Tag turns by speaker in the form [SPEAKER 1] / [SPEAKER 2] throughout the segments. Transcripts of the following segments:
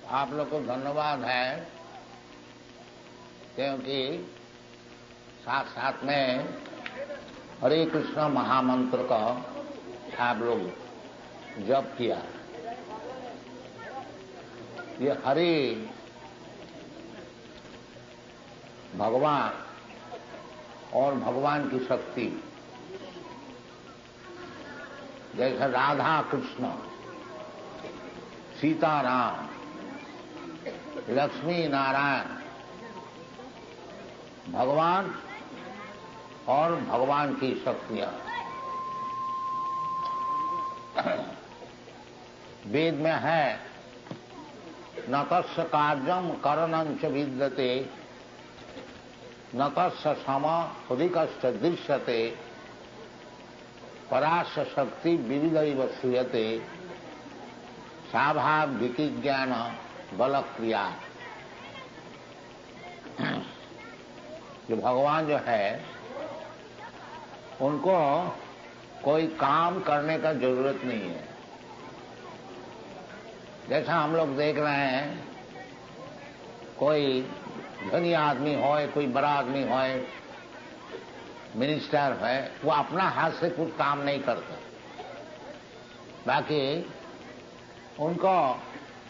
[SPEAKER 1] आप लोग को धन्यवाद है, क्योंकि साथ साथ में हरे कृष्ण महामंत्र का आप लोग जप किया। ये हरे भगवान और भगवान की शक्ति, जैसे राधा कृष्ण, सीताराम, लक्ष्मी नारायण, भगवान और भगवान की शक्तियां। वेद में है, न तस्य कार्यम करणं च विद्यते, न तस्य सम उदिकश्च दृश्यते, परास्य शक्ति विविधैव श्रूयते, स्वाभाविक ज्ञान बल क्रिया। जो भगवान जो है, उनको कोई काम करने का जरूरत नहीं है। जैसा हम लोग देख रहे हैं, कोई धनी आदमी हो, कोई बड़ा आदमी हो, मिनिस्टर है, वो अपना हाथ से कुछ काम नहीं करता, बाकी उनको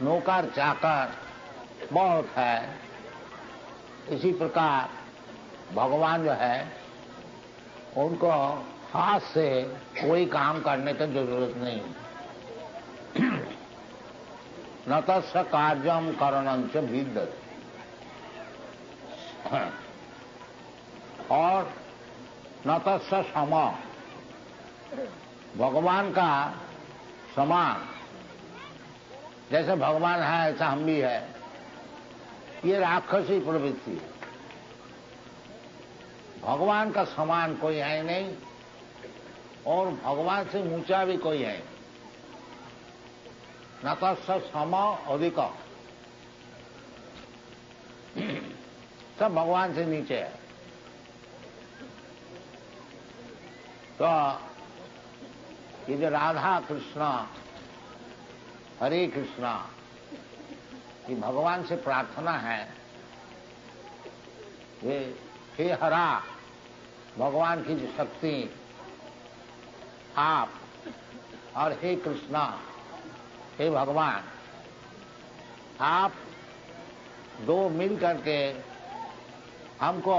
[SPEAKER 1] नौकर चाकर बहुत है। इसी प्रकार भगवान जो है, उनको हाथ से कोई काम करने की जरूरत नहीं। न तस्य कार्यम करणं च विद्यते, और न तस्य सम, भगवान का समान, जैसे भगवान है ऐसा हम भी है, ये राक्षसी प्रवृत्ति है। भगवान का समान कोई है नहीं और भगवान से ऊंचा भी कोई है। न तस्य सम अधिक, सब भगवान से नीचे है। तो ये जो राधा कृष्ण, हरे कृष्णा, ये भगवान से प्रार्थना है, ये हे हरा, भगवान की जो शक्ति आप, और हे कृष्णा, हे भगवान, आप दो मिल करके हमको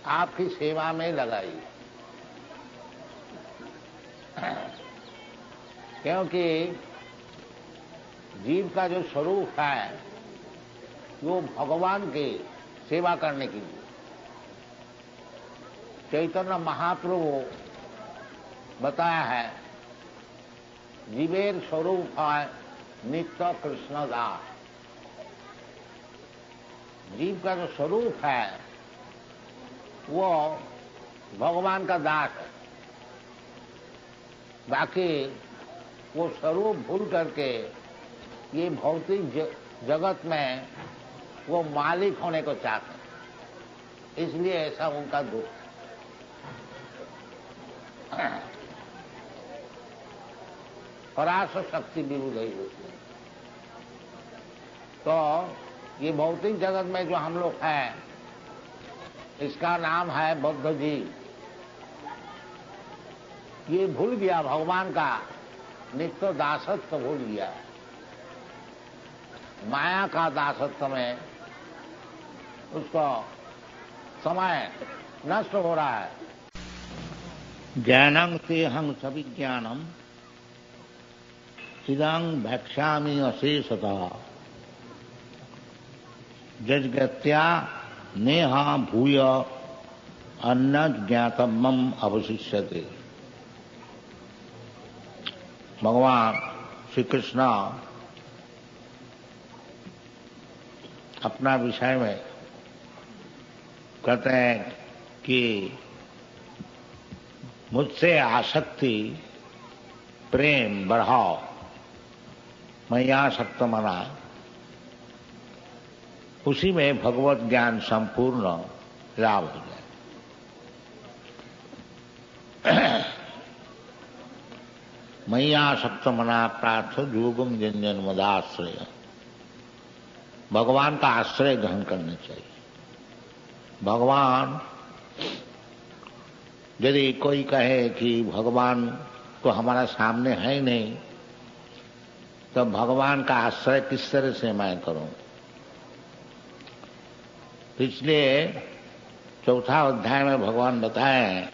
[SPEAKER 1] आपकी सेवा में लगाइए। क्योंकि जीव का जो स्वरूप है, वो भगवान की सेवा करने के लिए। चैतन्य महाप्रभु बताया है, जीवेर स्वरूप है नित्य कृष्ण दास। जीव का जो स्वरूप है, वो भगवान का दास है। बाकी वो स्वरूप भूल करके ये भौतिक जगत में वो मालिक होने को चाहते, इसलिए ऐसा उनका दुख। पराशर शक्ति विरुद्ध ही होती है। तो ये भौतिक जगत में जो हम लोग हैं, इसका नाम है बौद्ध जी। ये भूल गया भगवान का नित्य दासत्व, भूल गया माया का दासत्व में, उसको समय नष्ट हो रहा है। ज्ञानं तेहं सविज्ञानम इदं भक्ष्यामि अशेषतः, जज्ञत्या नेहा भूय अन्न ज्ञातव्यम अवशिष्यते। भगवान श्री कृष्ण अपना विषय में कहते हैं कि मुझसे आसक्ति प्रेम बढ़ाओ, मय्यासक्त मना, उसी में भगवत ज्ञान संपूर्ण लाभ हो जाए। मय्यासक्त मना प्रार्थ योगम जन्जन मदाश्रय। भगवान का आश्रय ग्रहण करना चाहिए। भगवान, यदि कोई कहे कि भगवान तो हमारा सामने है ही नहीं, तो भगवान का आश्रय किस तरह से मैं करूं? इसलिए चौथा अध्याय में भगवान बताए,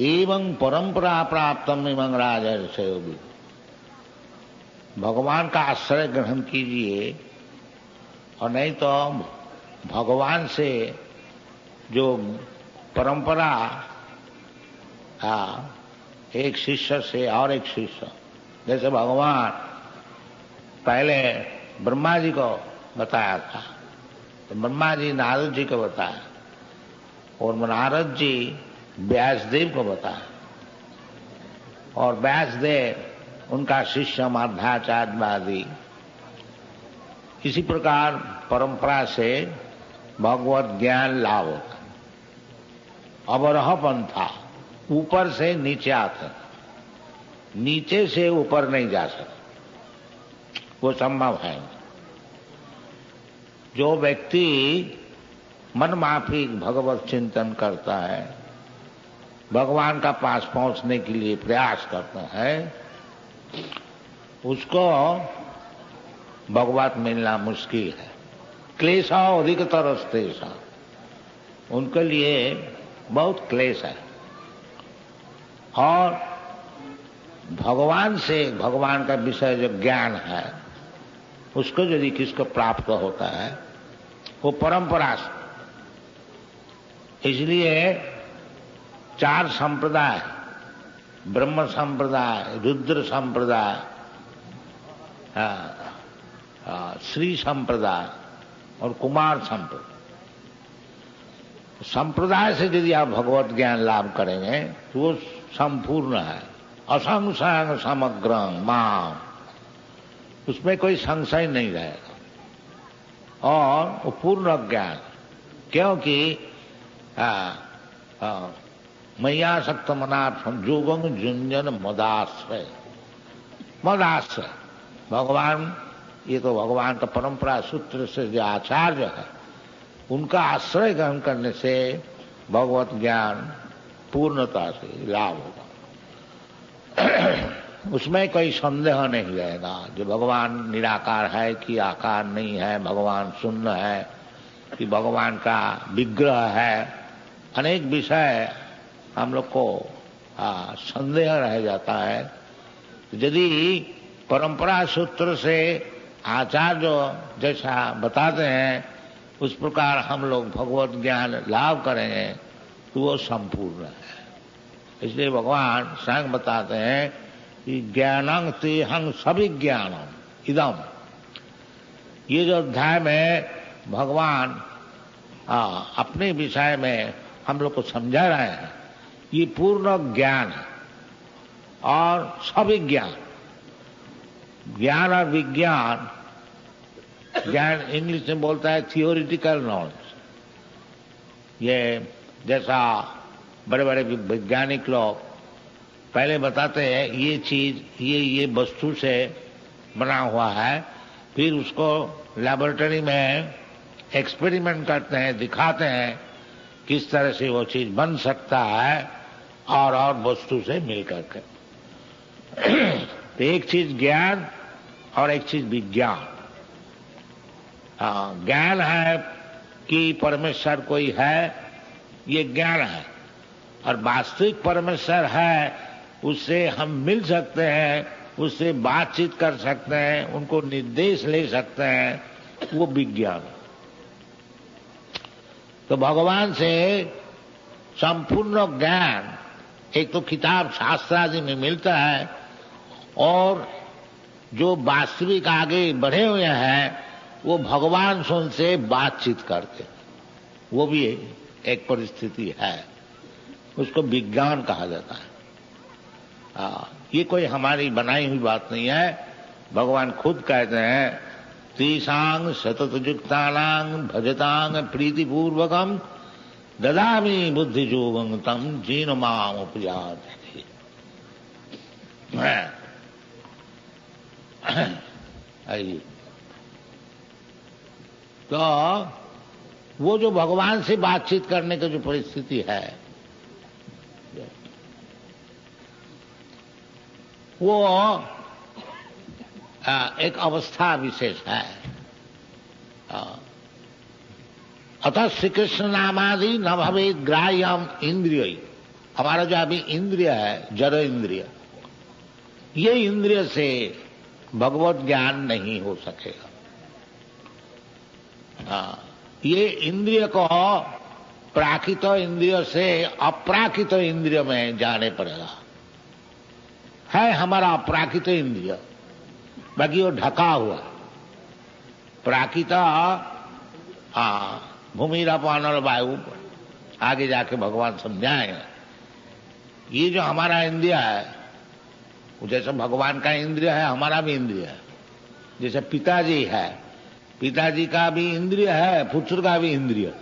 [SPEAKER 1] एवं परंपरा प्राप्तम इमं राजर्षय योगी। भगवान का आश्रय ग्रहण कीजिए, और नहीं तो भगवान से जो परंपरा, एक शिष्य से और एक शिष्य, जैसे भगवान पहले ब्रह्मा जी को बताया था, तो ब्रह्मा जी नारद जी को बताया, और नारद जी व्यासदेव को बताया, और व्यासदेव उनका शिष्य मध्वाचार्य। इसी प्रकार परंपरा से भगवत ज्ञान लाभ होता। अवरह पंथा, ऊपर से नीचे आते, नीचे से ऊपर नहीं जा सकते, वो संभव है। जो व्यक्ति मन माफिक भगवत चिंतन करता है, भगवान का पास पहुंचने के लिए प्रयास करता है, उसको भगवत मिलना मुश्किल है। क्लेशा अधिकतर स्तेषा, उनके लिए बहुत क्लेश है। और भगवान से, भगवान का विषय जो ज्ञान है, उसको यदि किसको प्राप्त होता है, वो परंपरा से। इसलिए 4 संप्रदाय, ब्रह्म संप्रदाय, रुद्र संप्रदाय, श्री संप्रदाय और कुमार संप्रदाय। संप्रदाय से यदि आप भगवत ज्ञान लाभ करेंगे तो वो संपूर्ण है। असंशय समग्र माम, उसमें कोई संशय नहीं रहेगा, और वो पूर्ण ज्ञान। क्योंकि मैया सक्त मनार्थम जोगम जुंजन मदाश्रय। मदाश्रय भगवान, ये तो भगवान का परंपरा सूत्र से जो आचार्य है, उनका आश्रय ग्रहण करने से भगवत ज्ञान पूर्णता से लाभ होगा। उसमें कोई संदेह नहीं रहेगा जो भगवान निराकार है कि आकार नहीं है, भगवान शून्य है कि भगवान का विग्रह है। अनेक विषय हम लोग को संदेह रह जाता है। यदि परंपरा सूत्र से आचार्य जैसा बताते हैं, उस प्रकार हम लोग भगवत ज्ञान लाभ करेंगे तो वो संपूर्ण है। इसलिए भगवान स्वयं बताते हैं कि ज्ञानं तेहं सविज्ञानम् इदम्। ये जो अध्याय में भगवान अपने विषय में हम लोग को समझा रहे हैं, ये पूर्ण ज्ञान है और सविज्ञान। ज्ञान और विज्ञान, ज्ञान इंग्लिश में बोलता है थियोरिटिकल नॉलेज। ये जैसा बड़े बड़े वैज्ञानिक लोग पहले बताते हैं ये चीज ये वस्तु से बना हुआ है, फिर उसको लैबोरेटरी में एक्सपेरिमेंट करते हैं, दिखाते हैं किस तरह से वो चीज बन सकता है और वस्तु से मिलकर के। तो एक चीज ज्ञान और एक चीज विज्ञान। ज्ञान है कि परमेश्वर कोई है, ये ज्ञान है, और वास्तविक परमेश्वर है, उससे हम मिल सकते हैं, उससे बातचीत कर सकते हैं, उनको निर्देश ले सकते हैं, वो विज्ञान। तो भगवान से संपूर्ण ज्ञान एक तो किताब शास्त्र आदि में मिलता है, और जो वास्तविक आगे बढ़े हुए हैं वो भगवान से उनसे बातचीत करते, वो भी एक परिस्थिति है, उसको विज्ञान कहा जाता है। ये कोई हमारी बनाई हुई बात नहीं है। भगवान खुद कहते हैं, तीसांग सतत युक्तानांग भजतांग प्रीतिपूर्वकम ददामि बुद्धि जोगं तम जीन माम उपजाति। आइए तो वो जो भगवान से बातचीत करने की जो परिस्थिति है, वो एक अवस्था विशेष है। अतः श्री कृष्ण नामादि न भवे ग्राह्यम इंद्रिय। हमारा जो अभी इंद्रिय है, जड़ इंद्रिय, ये इंद्रिय से भगवत ज्ञान नहीं हो सकेगा। ये इंद्रिय को प्राकृत इंद्रिय से अप्राकृत इंद्रिय में जाने पड़ेगा। है हमारा प्राकृत इंद्रिय, बाकी वो ढका हुआ। प्राकृत भूमि रपान और वायु, आगे जाके भगवान समझाएंगे। ये जो हमारा इंद्रिय है, जैसे भगवान का इंद्रिय है, हमारा भी इंद्रिय है। जैसे पिताजी है, पिताजी का भी इंद्रिय है, पुत्र का भी इंद्रिय।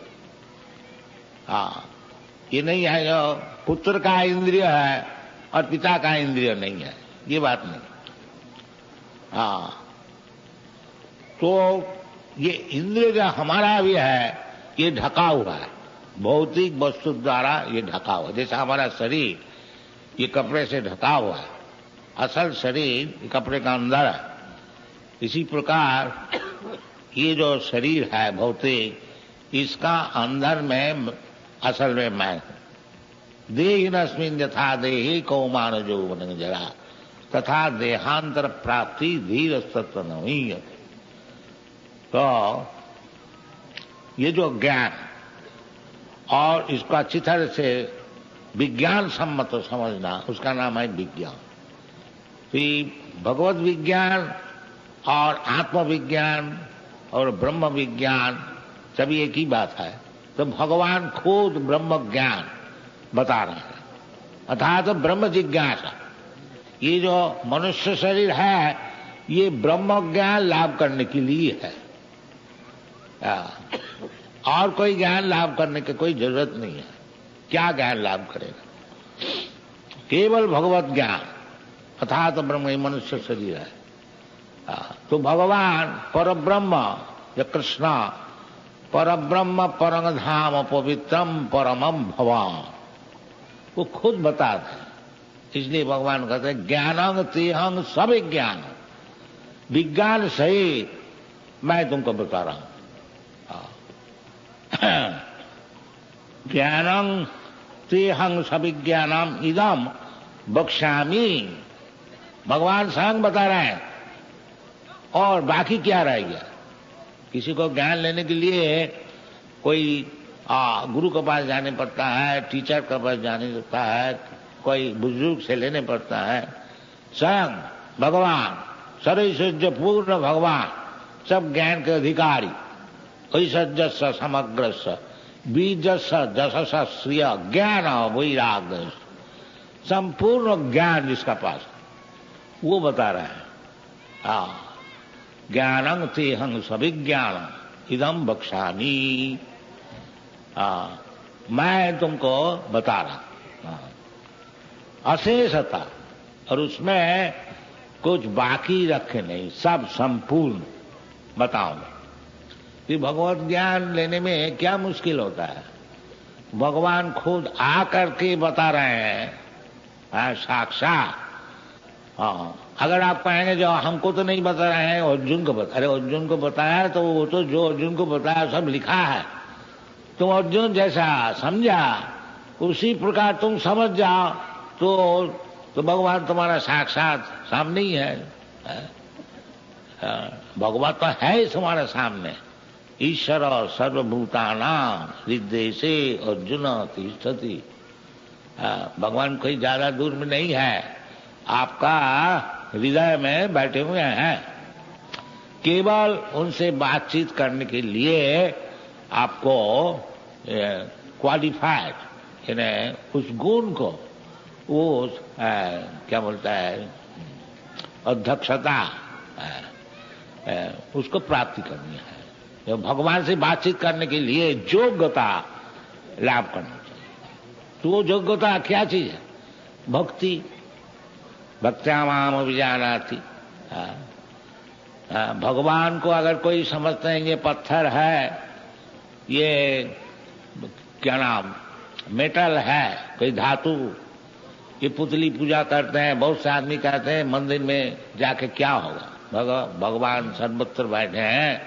[SPEAKER 1] ये नहीं है जो पुत्र का इंद्रिय है और पिता का इंद्रिय नहीं है, ये बात नहीं। तो ये इंद्रिय जो हमारा भी है, ये ढका हुआ है, भौतिक वस्तु द्वारा ये ढका हुआ। जैसे हमारा शरीर ये कपड़े से ढका हुआ है, असल शरीर कपड़े का अंदर है। इसी प्रकार ये जो शरीर है भौतिक, इसका अंदर में असल में मैं हूं। देहिनस्मिन् यथा देहि कौमार यौवन जरा तथा देहांतर प्राप्ति धीर तत्व नहीं। तो ये जो ज्ञान और इसको अच्छी तरह से विज्ञान सम्मत समझना, उसका नाम है विज्ञान। भगवत विज्ञान और आत्मविज्ञान और ब्रह्म विज्ञान सभी एक ही बात है। तो भगवान खुद ब्रह्म ज्ञान बता रहे हैं, अर्थात तो ब्रह्म जिज्ञासा। ये जो मनुष्य शरीर है, ये ब्रह्म ज्ञान लाभ करने के लिए है। और कोई ज्ञान लाभ करने की कोई जरूरत नहीं है। क्या ज्ञान लाभ करेगा? केवल भगवत ज्ञान, अर्थात तो ब्रह्म, मनुष्य शरीर है। तो भगवान परब्रह्म या कृष्ण परब्रह्म परम धाम पवित्रम परमम भवान, वो खुद बता दे। इसलिए भगवान कहते हैं ज्ञानंग तेहंग सब ज्ञान, विज्ञान सहित मैं तुमको बता रहा हूं। ज्ञानंग तेहंग सविज्ञानम इदम बक्ष्यामि, भगवान स्वयं बता रहे हैं। और बाकी क्या रह गया? किसी को ज्ञान लेने के लिए कोई गुरु के पास जाने पड़ता है, टीचर के पास जाने पड़ता है, कोई बुजुर्ग से लेने पड़ता है। स्वयं भगवान सर्वैश्वर्य पूर्ण भगवान, सब ज्ञान के अधिकारी, ऐश्वर्य समग्र बीजस जशस श्रिय ज्ञान वैराग्य, संपूर्ण ज्ञान जिसका पास, वो बता रहे हैं। ज्ञानं तेहं सविज्ञान इदम बक्ष्यामि, मैं तुमको बता रहा। अशेषता, और उसमें कुछ बाकी रखे नहीं, सब संपूर्ण बताऊंगा। कि भगवत ज्ञान लेने में क्या मुश्किल होता है? भगवान खुद आकर के बता रहे हैं, साक्षात। अगर आप कहेंगे जो हमको तो नहीं बता रहे हैं, अर्जुन को बता, अरे अर्जुन को बताया तो वो तो जो अर्जुन को बताया सब लिखा है। तुम अर्जुन जैसा समझा, उसी प्रकार तुम समझ जाओ तो भगवान तुम्हारा साक्षात सामने ही है। भगवान तो है तुम्हारे सामने। ईश्वर सर्वभूतानां हृदयेषु अर्जुन तिष्ठति। भगवान कोई ज्यादा दूर में नहीं है, आपका हृदय में बैठे हुए हैं। केवल उनसे बातचीत करने के लिए आपको क्वालिफाइड, यानी उस गुण को, वो क्या बोलता है, अध्यक्षता, उसको प्राप्ति करनी है। तो भगवान से बातचीत करने के लिए योग्यता लाभ करना चाहिए। तो वो योग्यता क्या चीज है? भक्ति। भक्त्या माम अभिजानाति। भगवान को अगर कोई समझते हैं ये पत्थर है, ये क्या नाम मेटल है, कोई धातु, ये पुतली पूजा करते हैं। बहुत से आदमी कहते हैं मंदिर में जाके क्या होगा, भगवान सर्वत्र बैठे हैं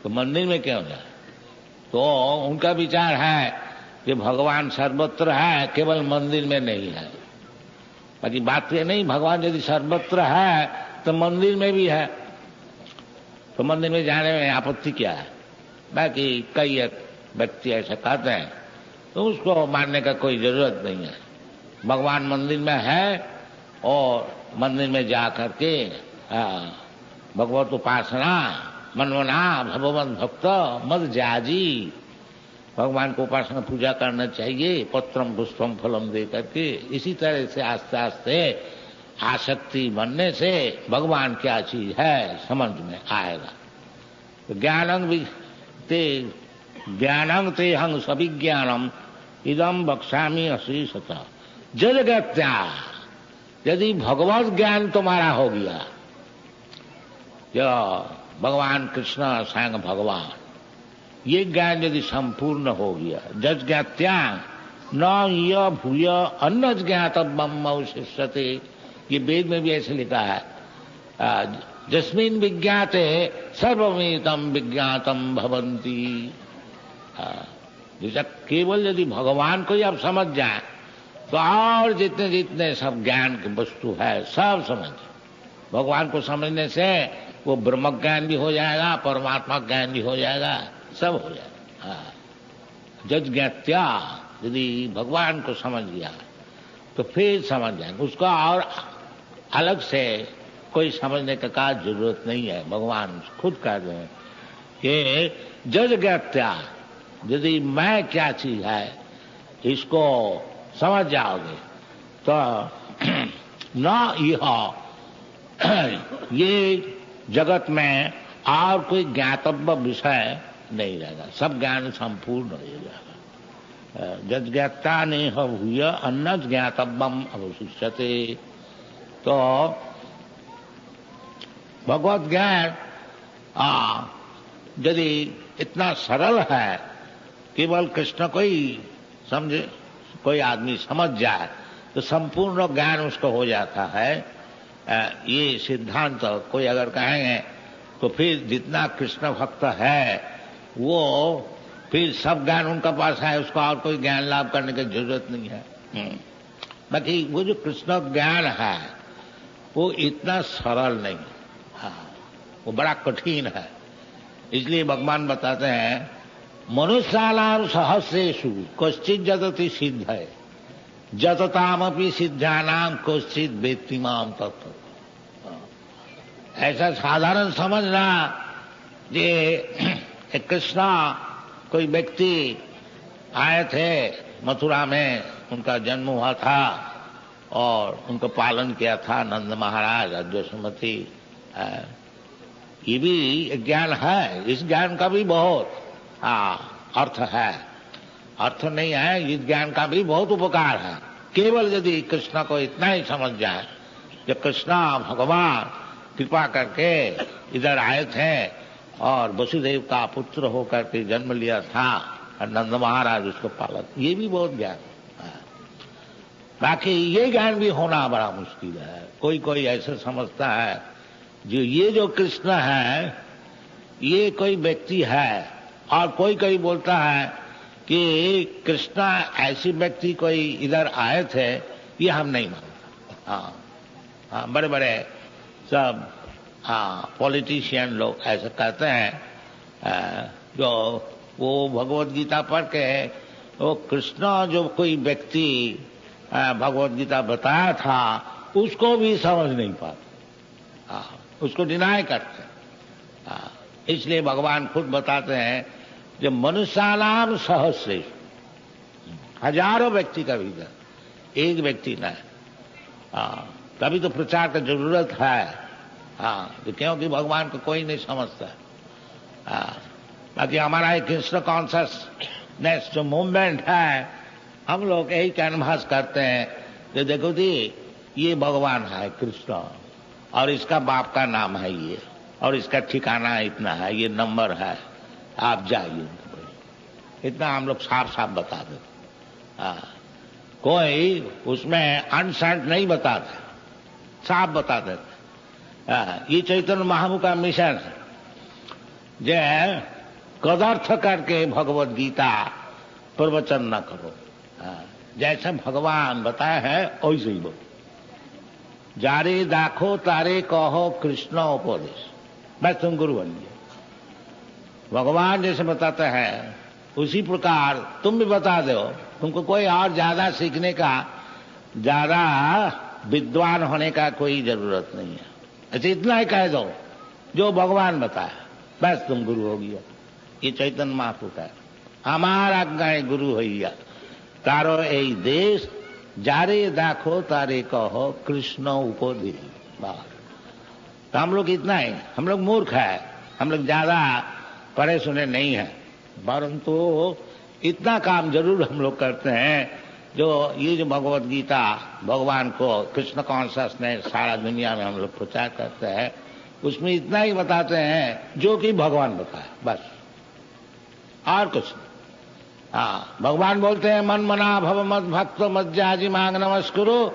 [SPEAKER 1] तो मंदिर में क्यों जाए। तो उनका विचार है कि भगवान सर्वत्र है, केवल मंदिर में नहीं है। बाकी बात ये नहीं, भगवान यदि सर्वत्र है तो मंदिर में भी है, तो मंदिर में जाने में आपत्ति क्या है। बाकी कई व्यक्ति ऐसे कहते हैं तो उसको मानने का कोई जरूरत नहीं है। भगवान मंदिर में है और मंदिर में जा करके भगवत उपासना मनमना भगवत भक्त मद जाजी, भगवान को उपासना पूजा करना चाहिए, पत्रम पुष्पम फलम दे करके। इसी तरह से आस्ते आस्ते आसक्ति बनने से भगवान क्या चीज है समझ में आएगा। तो ज्ञानं ते हंग सविज्ञानम इदम बक्सामी अशीषतः जलगत्या। यदि भगवत ज्ञान तुम्हारा हो गया, जो भगवान कृष्ण स्वयं भगवान, ये ज्ञान यदि संपूर्ण हो गया, जज ज्ञात्या न य भूय अन्न ज्ञातव्यम अवशिष्यते, ये वेद में भी ऐसे लिखा है, जस्मिन् विज्ञाते सर्वमेतम विज्ञातम भवन्ति। जैसा केवल यदि भगवान को ही आप समझ जाए तो और जितने जितने सब ज्ञान की वस्तु है सब समझ। भगवान को समझने से वो ब्रह्म ज्ञान भी हो जाएगा, परमात्मा ज्ञान भी हो जाएगा, सब हो जाएगा। जज ज्ञात्या, यदि भगवान को समझ गया तो फिर समझ जाएंगे, उसका और अलग से कोई समझने का जरूरत नहीं है। भगवान खुद कह रहे हैं कि जज ज्ञात्या, यदि मैं क्या चीज है इसको समझ जाओगे तो न यह ये जगत में और कोई ज्ञातव्य विषय नहीं रहेगा, सब ज्ञान संपूर्ण हो जाएगा। जज ज्ञाता ने भूय अन्न ज्ञातव्यम अवशिष्यते। तो भगवत ज्ञान यदि इतना सरल है, केवल कृष्ण को ही समझे, कोई आदमी समझ जाए तो संपूर्ण ज्ञान उसको हो जाता है। ये सिद्धांत कोई अगर कहेंगे तो फिर जितना कृष्ण भक्त है वो फिर सब ज्ञान उनका पास है, उसको और कोई ज्ञान लाभ करने की जरूरत नहीं है। बाकी वो जो कृष्ण ज्ञान है वो इतना सरल नहीं, वो बड़ा कठिन है। इसलिए भगवान बताते हैं मनुष्यानाम सहस्रेषु कश्चित् जतति सिद्ध है जततामपि सिद्धानाम कश्चित् वेत्ति माम तत्व। ऐसा साधारण समझना ये कृष्णा कोई व्यक्ति आए थे मथुरा में, उनका जन्म हुआ था और उनको पालन किया था नंद महाराज यशोमती। ये भी ज्ञान है, इस ज्ञान का भी बहुत अर्थ है, अर्थ नहीं है, इस ज्ञान का भी बहुत उपकार है। केवल यदि कृष्ण को इतना ही समझ जाए कि कृष्ण भगवान कृपा करके इधर आए थे और वसुदेव का पुत्र होकर के जन्म लिया था और नंद महाराज उसको पालक, ये भी बहुत ज्ञान है। बाकी ये ज्ञान भी होना बड़ा मुश्किल है। कोई कोई ऐसा समझता है जो ये जो कृष्ण है ये कोई व्यक्ति है, और कोई कोई बोलता है कि कृष्ण ऐसी व्यक्ति कोई इधर आए थे, ये हम नहीं मानते। हाँ, बड़े बड़े सब पॉलिटिशियन लोग ऐसा कहते हैं, जो वो भगवत गीता पढ़ के वो कृष्ण जो कोई व्यक्ति भगवत गीता बताया था उसको भी समझ नहीं पाते, उसको डिनाई करते। इसलिए भगवान खुद बताते हैं जो मनुष्यानाम सहस्रेषु, हजारों व्यक्ति का भीतर एक व्यक्ति न है। तभी तो प्रचार की जरूरत है, तो क्योंकि भगवान को कोई नहीं समझता। बाकी हमारा एक कृष्ण कॉन्शियसनेस जो मूवमेंट है, हम लोग यही कैनवास करते हैं कि देखो जी ये भगवान है कृष्ण और इसका बाप का नाम है ये, और इसका ठिकाना इतना है, ये नंबर है, आप जाइए। इतना हम लोग साफ साफ बता देते। कोई उसमें अनसंट नहीं बताते, साफ बता देते। ये चैतन्य महाप्रभु का मिशन है, जो कदर्थ करके भगवत गीता प्रवचन न करो। जैसे भगवान बताए हैं वैसे ही बोलो। जारे दाखो तारे कहो कृष्ण उपदेश, बस तुम गुरु बन गए। भगवान जैसे बताते हैं उसी प्रकार तुम भी बता दो। तुमको कोई और ज्यादा सीखने का, ज्यादा विद्वान होने का कोई जरूरत नहीं है। अच्छा इतना ही कह दो जो भगवान बताया, बस तुम गुरु हो गया। ये चैतन्य महाप्रभु का हमारा आज्ञा गुरु होइया तारो ए देश, जारे दाखो तारे कहो कृष्ण उपदेश। तो हम लोग इतना ही, हम लोग मूर्ख है, हम लोग ज्यादा पढ़े सुने नहीं है, परंतु इतना काम जरूर हम लोग करते हैं। जो ये जो भगवत गीता भगवान को कृष्ण कॉन्शियसनेस सारा दुनिया में हम लोग प्रचार करते हैं, उसमें इतना ही बताते हैं जो कि भगवान बताए, बस और कुछ नहीं। भगवान बोलते हैं मन मना भव मत भक्त मत जाजी मांग नमस्कुरु।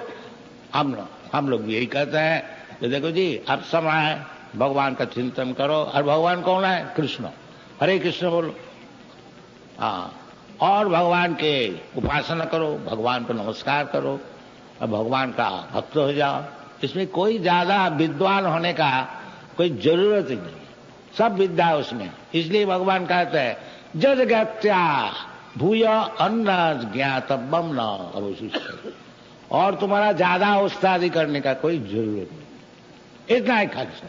[SPEAKER 1] हम लोग यही कहते हैं कि देखो जी अब समय है, भगवान का चिंतन करो। और भगवान कौन है? कृष्ण। हरे कृष्ण बोलो। और भगवान के उपासना करो, भगवान को नमस्कार करो और भगवान का भक्त हो जाओ। इसमें कोई ज्यादा विद्वान होने का कोई जरूरत ही नहीं, सब विद्या उसमें। इसलिए भगवान कहते हैं जद ज्ञात्या भूय अन्न ज्ञातव्यम न अवशिष्ट। और तुम्हारा ज्यादा उस्तादी करने का कोई जरूरत नहीं, इतना ही खर्च।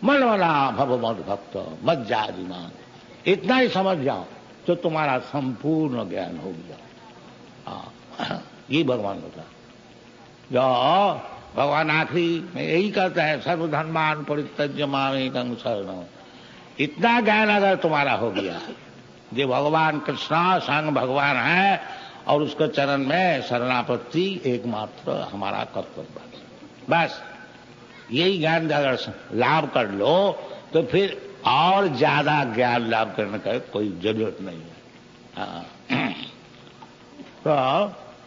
[SPEAKER 1] मन मना भव मत भक्त मत जाजी मांग, इतना ही समझ जाओ तो तुम्हारा संपूर्ण ज्ञान हो गया। ये भगवान बता। जो भगवान आखिरी में यही कहते हैं सर्वधर्मान परित्यज्य मामेकं शरणं। इतना ज्ञान अगर तुम्हारा हो गया, जो भगवान कृष्ण संग भगवान है और उसके चरण में शरणापत्ति एकमात्र हमारा कर्तव्य है, बस यही ज्ञान अगर लाभ कर लो तो फिर और ज्यादा ज्ञान लाभ करने का कोई जरूरत नहीं है। तो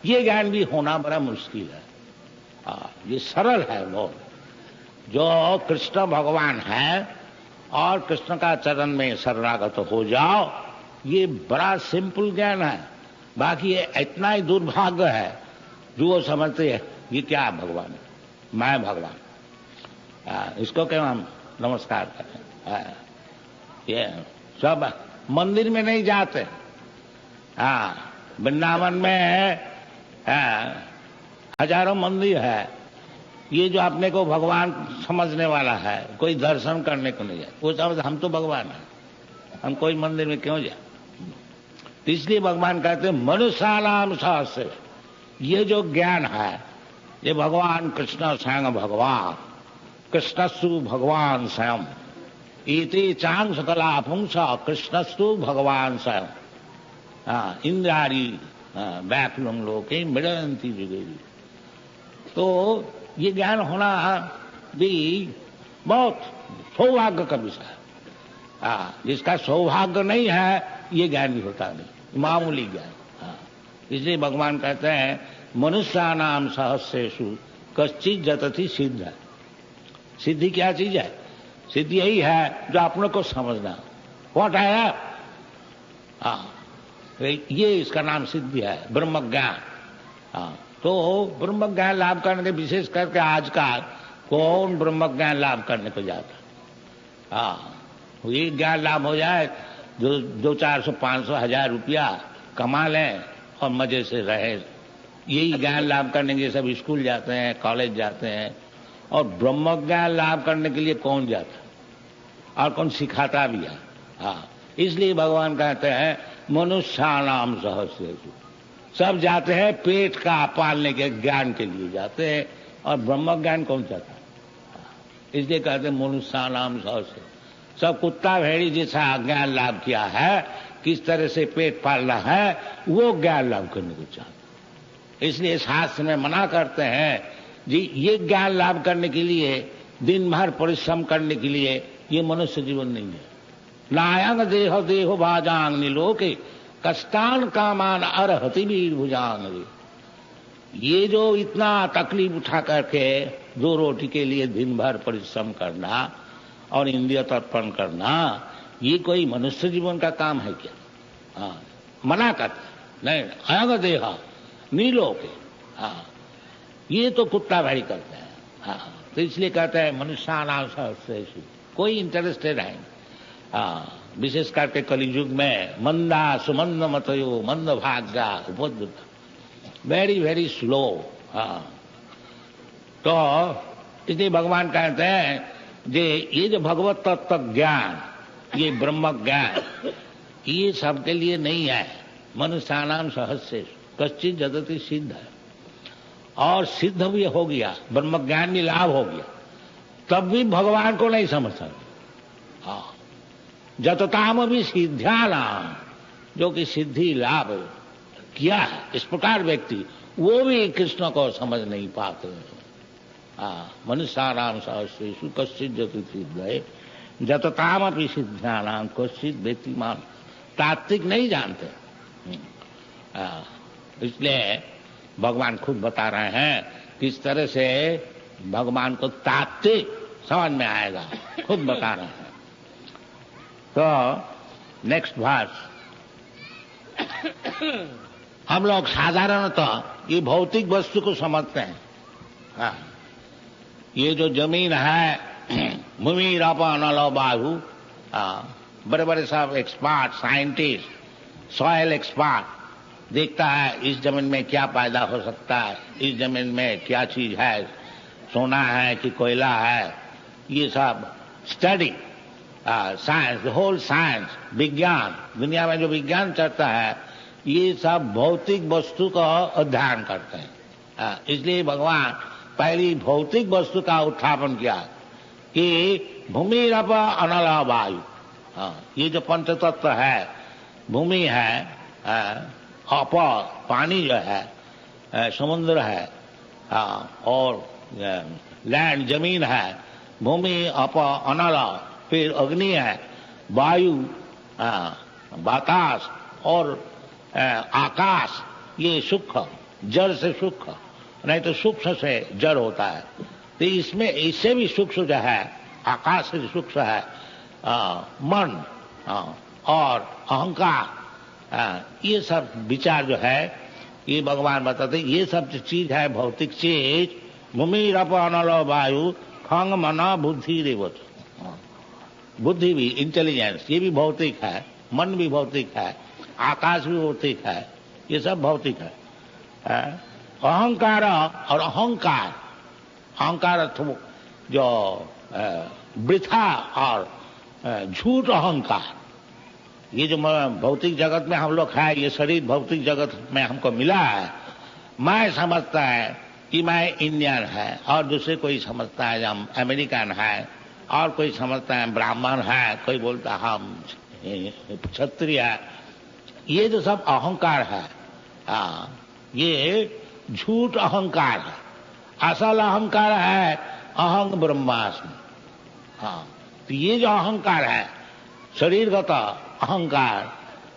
[SPEAKER 1] ये ज्ञान भी होना बड़ा मुश्किल है। ये सरल है बहुत। जो कृष्ण भगवान है और कृष्ण का चरण में शरणागत हो जाओ, ये बड़ा सिंपल ज्ञान है। बाकी ये इतना ही दुर्भाग्य है जो वो समझते हैं ये क्या भगवान है, मैं भगवान, इसको क्यों हम नमस्कार करें। ये सब मंदिर में नहीं जाते। वृंदावन में हजारों मंदिर है। ये जो अपने को भगवान समझने वाला है, कोई दर्शन करने को नहीं जाए, वो समझ हम तो भगवान है, हम कोई मंदिर में क्यों जाए। इसलिए भगवान कहते हैं मनुष्यानाम सहस्र। ये जो ज्ञान है, ये भगवान कृष्ण स्वयं भगवान, कृष्णस्तु भगवान स्वयं, इति चांग सकला पुंस कृष्णस्तु भगवान स्वयं इंद्रारी व्याकुलम लोके मृडयन्ति जुगेरी। तो ये ज्ञान होना भी बहुत सौभाग्य का विषय है। जिसका सौभाग्य नहीं है ये ज्ञान भी होता नहीं, मामूली ज्ञान। इसलिए भगवान कहते हैं मनुष्यानाम सहस्रेषु कश्चित् जतति सिद्ध। सिद्धि क्या चीज है? सिद्धि यही है जो अपने को समझना। व्हाट है? ये इसका नाम सिद्धि है, ब्रह्म ज्ञान। तो ब्रह्म ज्ञान लाभ करने के, विशेष करके आजकल कौन ब्रह्म ज्ञान लाभ करने को जाता। ये ज्ञान लाभ हो जाए, 200-400 500 1000 रुपया कमा लें और मजे से रहे। यही ज्ञान लाभ करने के लिए सब स्कूल जाते हैं, कॉलेज जाते हैं। और ब्रह्म ज्ञान लाभ करने के लिए कौन जाता और कौन सिखाता भी है। इसलिए भगवान कहते हैं मनुष्यानाम सहस्रेषु। सब जाते हैं पेट का पालने के ज्ञान के लिए जाते हैं, और ब्रह्म ज्ञान कौन चाहता है। इसलिए कहते हैं मनुष्यानाम सहस्रेषु। सब कुत्ता भेड़ी जैसा ज्ञान लाभ किया है, किस तरह से पेट पालना है, वो ज्ञान लाभ करने को चाहते। इसलिए शास्त्र में मना करते हैं जी, ये ज्ञान लाभ करने के लिए दिन भर परिश्रम करने के लिए ये मनुष्य जीवन नहीं है। नायंग देह देह भाजांग निलोके कष्टान कामान अरहति वीर भुजांग। ये जो इतना तकलीफ उठा करके 2 रोटी के लिए दिन भर परिश्रम करना और इंद्रिय तर्पण करना, ये कोई मनुष्य जीवन का काम है क्या? हाँ, मना करते नहीं, अयंग देह नीलोके। हाँ, ये तो कुत्ता भाई करते हैं। हाँ, तो इसलिए कहते हैं मनुष्यानां सहस्रेषु, कोई इंटरेस्टेड है। हाँ, विशेष करके कलियुग में मंदा सुमंद मतयो मंद भाग्या उपद्रुत, वेरी वेरी स्लो। हाँ, तो इसलिए भगवान कहते हैं ये जो भगवत तत्व ज्ञान, ये ब्रह्म ज्ञान, ये सबके लिए नहीं है। मनुष्यानाम सहस्रेषु कश्चित जदति सिद्ध है, और सिद्ध भी हो गया, ब्रह्म ज्ञान भी लाभ हो गया, तब भी भगवान को नहीं समझ सकते। हाँ, जतताम भी सिद्ध्यानाम, जो कि सिद्धि लाभ किया है, इस प्रकार व्यक्ति वो भी कृष्ण को समझ नहीं पाते। मनुष्यानाम सहस्रेषु कश्चित जदति सिद्ध है, जतताम अपि सिद्ध्यानाम कश्चित व्यक्तिमान। तात्विक नहीं जानते। इसलिए भगवान खुद बता रहे हैं किस तरह से भगवान को तात्विक समझ में आएगा, खुद बता रहे हैं। तो नेक्स्ट वर्स, हम लोग साधारणतः ये भौतिक वस्तु को समझते हैं। हाँ, ये जो जमीन है, भूमि रपा नलो बाहु, बड़े बड़े सब एक्सपर्ट साइंटिस्ट, सॉयल एक्सपर्ट देखता है इस जमीन में क्या पैदा हो सकता है, इस जमीन में क्या चीज है, सोना है कि कोयला है, ये सब स्टडी साइंस, होल साइंस, विज्ञान, दुनिया में जो विज्ञान चलता है, ये सब भौतिक वस्तु का अध्ययन करते हैं। इसलिए भगवान पहली भौतिक वस्तु का उत्थापन किया कि भूमि रप अनल वायु। ये जो पंचतत्व है, भूमि है, अप पानी जो है, समुद्र है, और लैंड जमीन है, भूमि अप अनल, फिर अग्नि है, वायु, बतास और आकाश, ये सूक्ष्म, जड़ से सूक्ष्म, नहीं तो सूक्ष्म से जड़ होता है। तो इसमें इससे भी सूक्ष्म जो है, आकाश से सूक्ष्म है मन और अहंकार। ये सब विचार जो है, ये भगवान बताते ये सब जो चीज है भौतिक चीज, भूमि रप अनल वायु खंग मना बुद्धि रेवत। बुद्धि भी, इंटेलिजेंस, ये भी भौतिक है, मन भी भौतिक है, आकाश भी भौतिक है, ये सब भौतिक है। अहंकार और अहंकार, अहंकार जो वृथा और झूठ अहंकार, ये जो भौतिक जगत में हम लोग है, ये शरीर भौतिक जगत में हमको मिला है। मैं समझता है कि मैं इंडियन है, और दूसरे कोई समझता है हम अमेरिकन है, और कोई समझता है ब्राह्मण है, कोई बोलता है हम क्षत्रिय है। ये जो सब अहंकार है, ये झूठ अहंकार है। असल अहंकार है अहंग ब्रह्मास्मि। तो ये जो अहंकार है, शरीरगत अहंकार,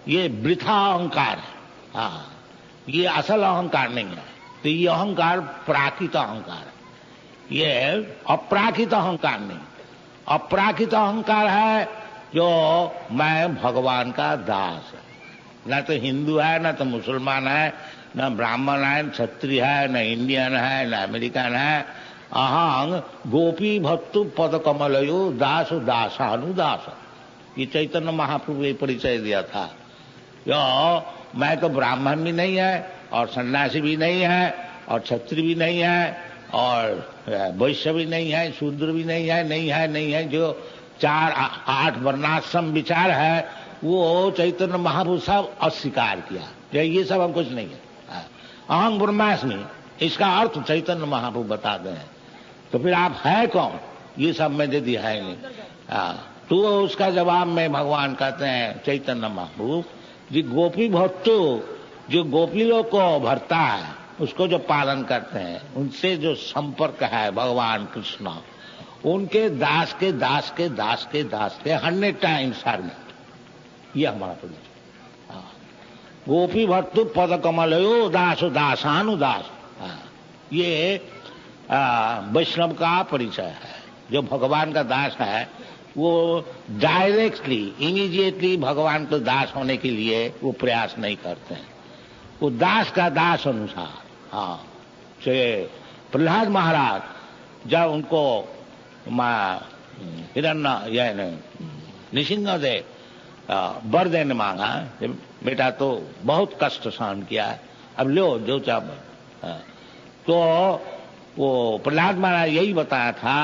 [SPEAKER 1] ये वृथा अहंकार है। ये असल अहंकार नहीं है। तो ये अहंकार प्राकृत अहंकार है, ये अपराकृत अहंकार नहीं। अपराकृत अहंकार है जो मैं भगवान का दास है, न तो हिंदू है, न तो मुसलमान है, न ब्राह्मण है, न क्षत्रिय है, न इंडियन है, न अमेरिकन है। अहंग गोपी भक्तु पद कमलयो दास दासानुदास। ये चैतन्य महाप्रभु ये परिचय दिया था। जो मैं तो ब्राह्मण भी नहीं है, और सन्यासी भी नहीं है, और क्षत्रिय भी नहीं है, और वैश्य भी नहीं है, शूद्र भी नहीं है, नहीं है। जो 4-8 वर्णाश्रम विचार है, वो चैतन्य महाप्रभु सब अस्वीकार किया। ये सब हम कुछ नहीं है। अहं ब्रह्मास्मि, इसका अर्थ चैतन्य महाप्रभु बता दें। तो फिर आप है कौन? ये सब में यदि है नहीं। तो उसका जवाब में भगवान कहते हैं चैतन्य महाप्रभु जी, गोपी भक्तों, जो गोपी लोग को भरता है, उसको जो पालन करते हैं, उनसे जो संपर्क है भगवान कृष्ण, उनके दास के दास के दास के दास के 100 टाइम्स आर्गुमेंट, ये हमारा परिचय। गोपी भट्टु पद कमलयो दासो दासानुदास, ये वैष्णव का परिचय है। जो भगवान का दास है वो डायरेक्टली इमीडिएटली भगवान को दास होने के लिए वो प्रयास नहीं करते हैं, वो दास का दास अनुसार। हाँ, प्रहलाद महाराज जब उनको हिरण्य नृसिंहदेव वर देने मांगा, बेटा तो बहुत कष्ट सहन किया है, अब लो जो चाहे। तो वो प्रहलाद महाराज यही बताया था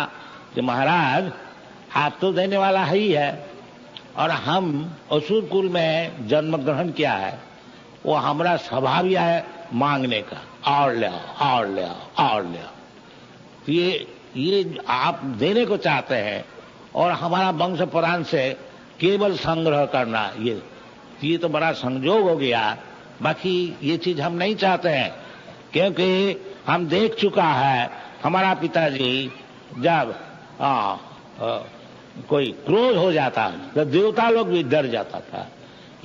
[SPEAKER 1] कि महाराज आप तो देने वाला ही है, और हम असुर कुल में जन्म ग्रहण किया है, वो हमारा स्वभाव ही है मांगने का, और ले आओ और ले आओ और ले आओ। तो ये आप देने को चाहते हैं और हमारा वंश पुराण से केवल संग्रह करना, ये तो बड़ा संजोग हो गया। बाकी ये चीज हम नहीं चाहते हैं, क्योंकि हम देख चुका है हमारा पिताजी जब कोई क्रोध हो जाता तो देवता लोग भी डर जाता था।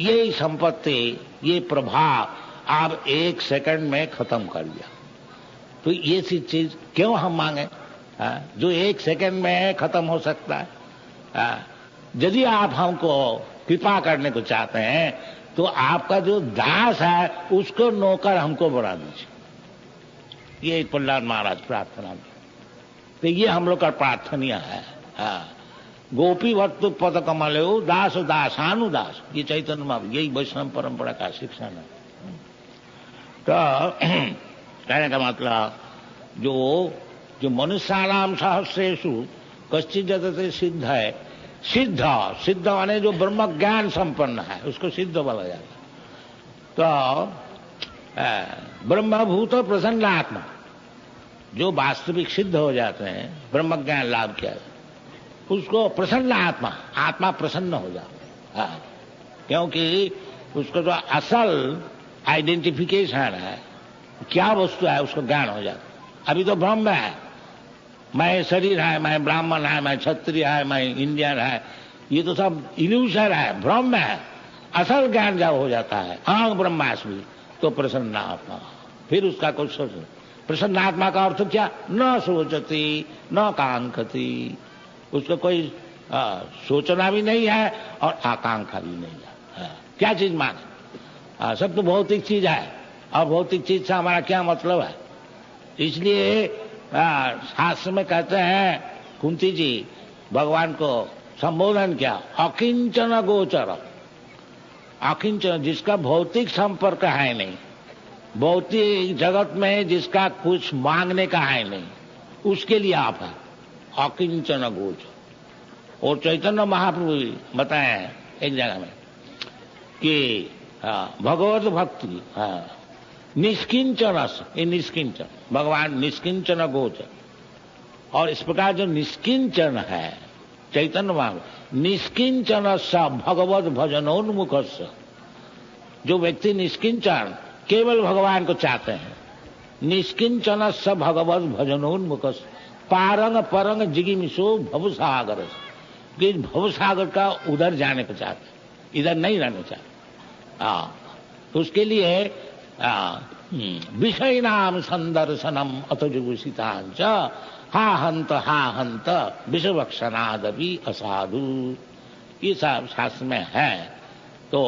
[SPEAKER 1] ये संपत्ति, ये प्रभाव आप 1 सेकंड में खत्म कर दिया। तो ये सी चीज क्यों हम मांगे जो 1 सेकंड में खत्म हो सकता है। यदि आप हमको कृपा करने को चाहते हैं तो आपका जो दास है उसको नौकर हमको बना दीजिए। ये प्रहलाद महाराज प्रार्थना, तो ये हम लोग का प्रार्थनीय है। गोपी भट्टु पद कमलयो दास दासानुदास, ये चैतन्य में यही वैष्णव परंपरा का शिक्षण है। तो कहने का मतलब जो मनुष्याणाम सहस्रेषु कश्चित् जतते सिद्ध है, सिद्ध माने जो ब्रह्म ज्ञान संपन्न है उसको सिद्ध बोला जाता है। तो ब्रह्मभूत प्रसन्न आत्मा, जो वास्तविक सिद्ध हो जाते हैं, ब्रह्म ज्ञान लाभ किया उसको प्रसन्न आत्मा प्रसन्न हो जाता है। क्योंकि उसको जो असल आइडेंटिफिकेशन है क्या वस्तु है उसको ज्ञान हो जाता है। अभी तो ब्रह्म है, मैं शरीर है, मैं ब्राह्मण है, मैं क्षत्रिय है, मैं इंडियन है, ये तो सब इल्यूशन है, भ्रम है। असल ज्ञान जब हो जाता है अहं ब्रह्मास्मि, तो प्रसन्न आत्मा, फिर उसका कुछ सोच। प्रसन्न आत्मा का अर्थ क्या? न सोचती न कांक्षती, उसको कोई सोचना भी नहीं है और आकांक्षा भी नहीं है। क्या चीज मांगे? सब तो भौतिक चीज है, और भौतिक चीज से हमारा क्या मतलब है? इसलिए शास्त्र में कहते हैं, कुंती जी भगवान को संबोधन किया, अकिंचन गोचर। अकिंचन, जिसका भौतिक संपर्क है नहीं, भौतिक जगत में जिसका कुछ मांगने का है नहीं, उसके लिए आप है अकिंचन गोचर। और चैतन्य महाप्रभु बताए हैं एक जगह में कि भगवत भक्ति निष्किंचन, ये निष्किंचन, भगवान निष्किंचन गोचर। और इस प्रकार जो निष्किंचन है चैतन्य महाप्रभु, निष्किंचन स भगवत भजनोन्मुख, जो व्यक्ति निष्किंचन केवल भगवान को चाहते हैं, निष्किंचन स भगवत भजनोन्मुख, पारंग परंग जिगिमिशो भवसागर, कि भवसागर का उधर जाने को चाहते, इधर नहीं रहना चाहते। उसके लिए विषय नाम संदर्शनम अतजुषितांच हा हंत विषवक्षनादपि असाधु, ये सब शास्त्र में है। तो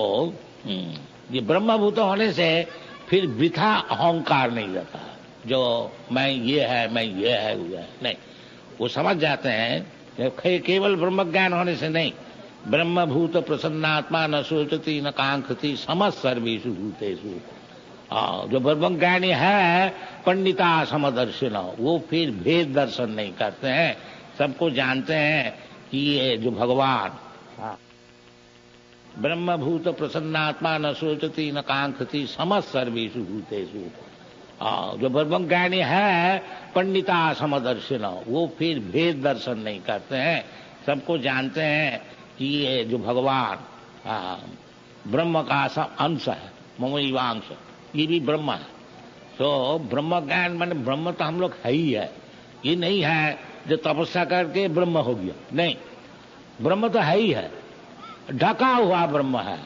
[SPEAKER 1] ये ब्रह्मभूत होने से फिर वृथा अहंकार नहीं रहता, जो मैं ये है मैं ये है वो है, नहीं, वो समझ जाते हैं केवल ब्रह्म ज्ञान होने से नहीं। ब्रह्मभूत प्रसन्नात्मा न सोचती न कांक्षती समस्त सर्वेषु भूतेषु, जो ब्रह्म ज्ञानी है पंडिता समदर्शिन, वो फिर भेद दर्शन नहीं करते हैं, सबको जानते हैं कि ये जो भगवान ब्रह्मभूत प्रसन्नात्मा न सोचती न कांक्षती समस्त सर्वेषु भूतेषु, जो ब्रह्म ज्ञानी है पंडिता समदर्शिन, वो फिर भेद दर्शन नहीं करते हैं, सबको जानते हैं कि ये जो भगवान ब्रह्म का सब अंश है, ममैवांश, ये भी ब्रह्म है। तो ब्रह्म ज्ञान माने ब्रह्म तो हम लोग है ही है, ये नहीं है जो तपस्या करके ब्रह्म हो गया, नहीं। ब्रह्म तो है ही है, ढका हुआ ब्रह्म है।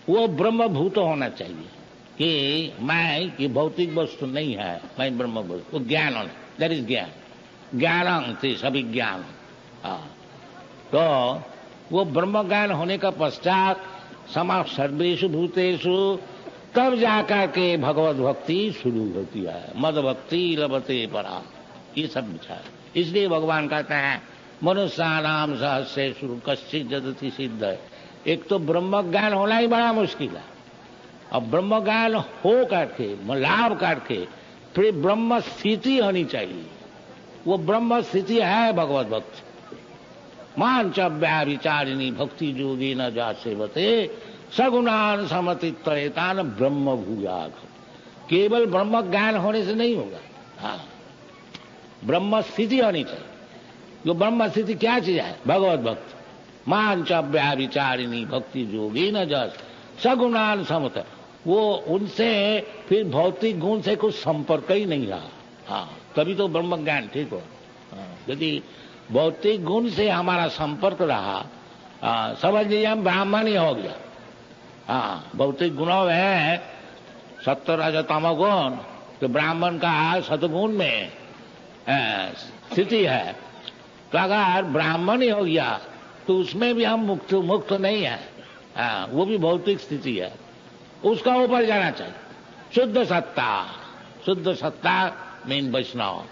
[SPEAKER 1] वो ब्रह्म भूत होना चाहिए कि मैं कि भौतिक वस्तु नहीं है, मैं ब्रह्म वस्तु। वो ज्ञान होना, दैट इज ज्ञान। ज्ञान थी सभी ज्ञान। तो वो ब्रह्म ज्ञान होने का पश्चात समा सर्वेषु भूतेषु, तब जाकर के भगवत भक्ति शुरू होती है। मद भक्ति लभते परा, ये सब विचार। इसलिए भगवान कहते हैं मनुष्यानाम सहस्रेषु कश्चित् जदति सिद्ध है। एक तो ब्रह्म ज्ञान होना ही बड़ा मुश्किल है, और ब्रह्म ज्ञान हो करके लाभ करके फिर ब्रह्म स्थिति होनी चाहिए। वो ब्रह्म स्थिति है भगवत भक्ति। मान च व्याभिचारिणी भक्ति जोगी न जा सेवते सगुणान समतित्वरेतान ब्रह्म भूयाग। केवल ब्रह्म ज्ञान होने से नहीं होगा, हाँ, ब्रह्म स्थिति होनी चाहिए। जो ब्रह्म स्थिति क्या चीज है? भगवत भक्ति। मान च व्याभिचारिणी भक्ति जोगी न जा सगुणान समत। वो उनसे फिर भौतिक गुण से कुछ संपर्क ही नहीं रहा, हाँ, तभी तो ब्रह्म ज्ञान ठीक हो। यदि भौतिक गुण से हमारा संपर्क रहा, समझ लीजिए हम ब्राह्मण ही हो गया। हाँ, भौतिक गुणों में सत्व रज तम गुण, तो ब्राह्मण का सतगुण में स्थिति है। तो अगर ब्राह्मण ही हो गया तो उसमें भी हम मुक्त नहीं है, हाँ, वो भी भौतिक स्थिति है। उसका ऊपर जाना चाहिए शुद्ध सत्ता मीन वैष्णव,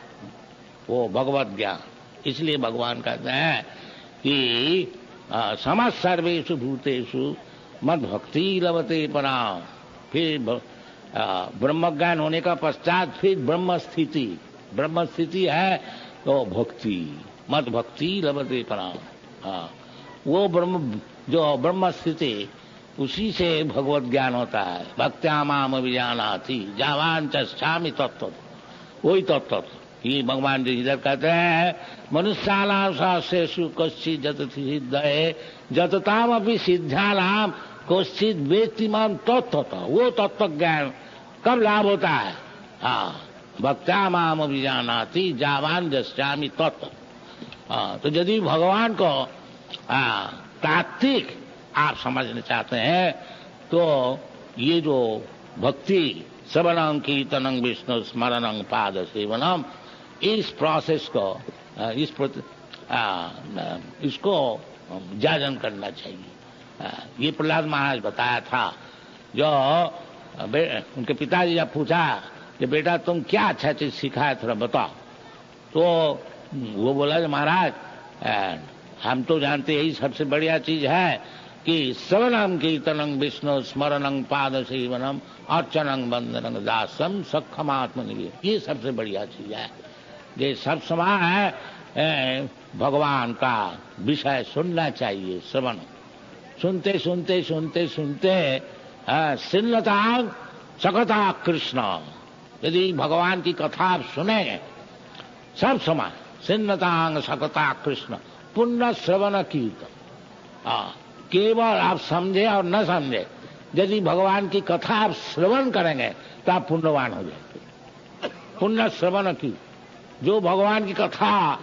[SPEAKER 1] वो भगवत ज्ञान। इसलिए भगवान कहते हैं कि समस्त सर्वेषु भूतेषु मद भक्ति लभते पराम। फिर ब्रह्म ज्ञान होने का पश्चात फिर ब्रह्म स्थिति है तो भक्ति, मद भक्ति लभते पराम। हाँ, वो ब्रह्म स्थिति, उसी से भगवत ज्ञान होता है। भक्त्या माम विजानाति जावान चामि तत्व, वही तत्व। ये भगवान जी इधर कहते हैं मनुष्यानाम सहस्रेषु कश्चित् जदति सिद्ध है जतताम अपि सिद्ध्यानाम कश्चित् वेत्ति माम तत्व। वो तत्व ज्ञान कब लाभ होता है? हाँ, भक्त्या माम विजानाति जावान जस्यामि तत्व। तो यदि भगवान को तात्विक आप समझना चाहते हैं तो ये जो भक्ति श्रवणं कीर्तनं विष्णु स्मरणं पाद सेवनम, इस प्रोसेस को इसको जाजन करना चाहिए। ये प्रहलाद महाराज बताया था। जो उनके पिताजी जब पूछा कि बेटा तुम क्या अच्छा चीज सीखा है थोड़ा बताओ, तो वो बोला महाराज हम तो जानते यही सबसे बढ़िया चीज है कि श्रवणं कीर्तनं विष्णु स्मरणं पाद सेवनम अर्चनं वंदनं दासम सखमात्मनिवेदनम्, ये सबसे बढ़िया चीज है। ये सब समय भगवान का विषय सुनना चाहिए। श्रवण सुनते सुनते सुनते सुनते सिन्नता सकता कृष्ण। यदि भगवान की कथा आप सुनेंगे सब समय, सिन्नतांग सकता कृष्ण पुण्य श्रवण कीर्तन। केवल आप समझे और न समझे, यदि भगवान की कथा आप श्रवण करेंगे तो आप पुण्यवान हो जाएंगे। पुण्य श्रवण की, जो भगवान की कथा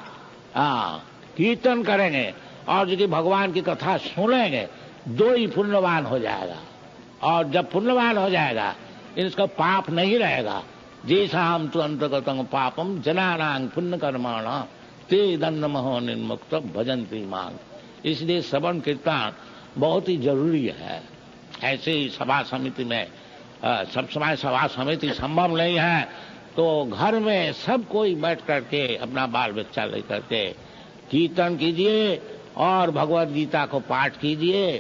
[SPEAKER 1] कीर्तन करेंगे और जो भगवान की कथा सुनेंगे, दो ही पुण्यवान हो जाएगा। और जब पुण्यवान हो जाएगा इसका पाप नहीं रहेगा। जैसा हम तो अंतगतंग पापम जनानां पुण्य कर्माणा ते दंडमहो निर्मुक्त भजन्ति मां। इसलिए श्रवण कीर्तन बहुत ही जरूरी है। ऐसे ही सभा समिति में सब समय सभा समिति संभव नहीं है तो घर में सब कोई बैठ करके अपना बाल बच्चा लेकर के कीर्तन कीजिए और भगवत गीता को पाठ कीजिए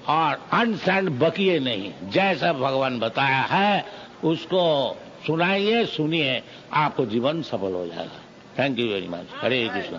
[SPEAKER 1] और अनसंड बकिए नहीं। जैसा भगवान बताया है उसको सुनाइए, सुनिए, आपको जीवन सफल हो जाएगा। Thank you very much. Hare Krishna.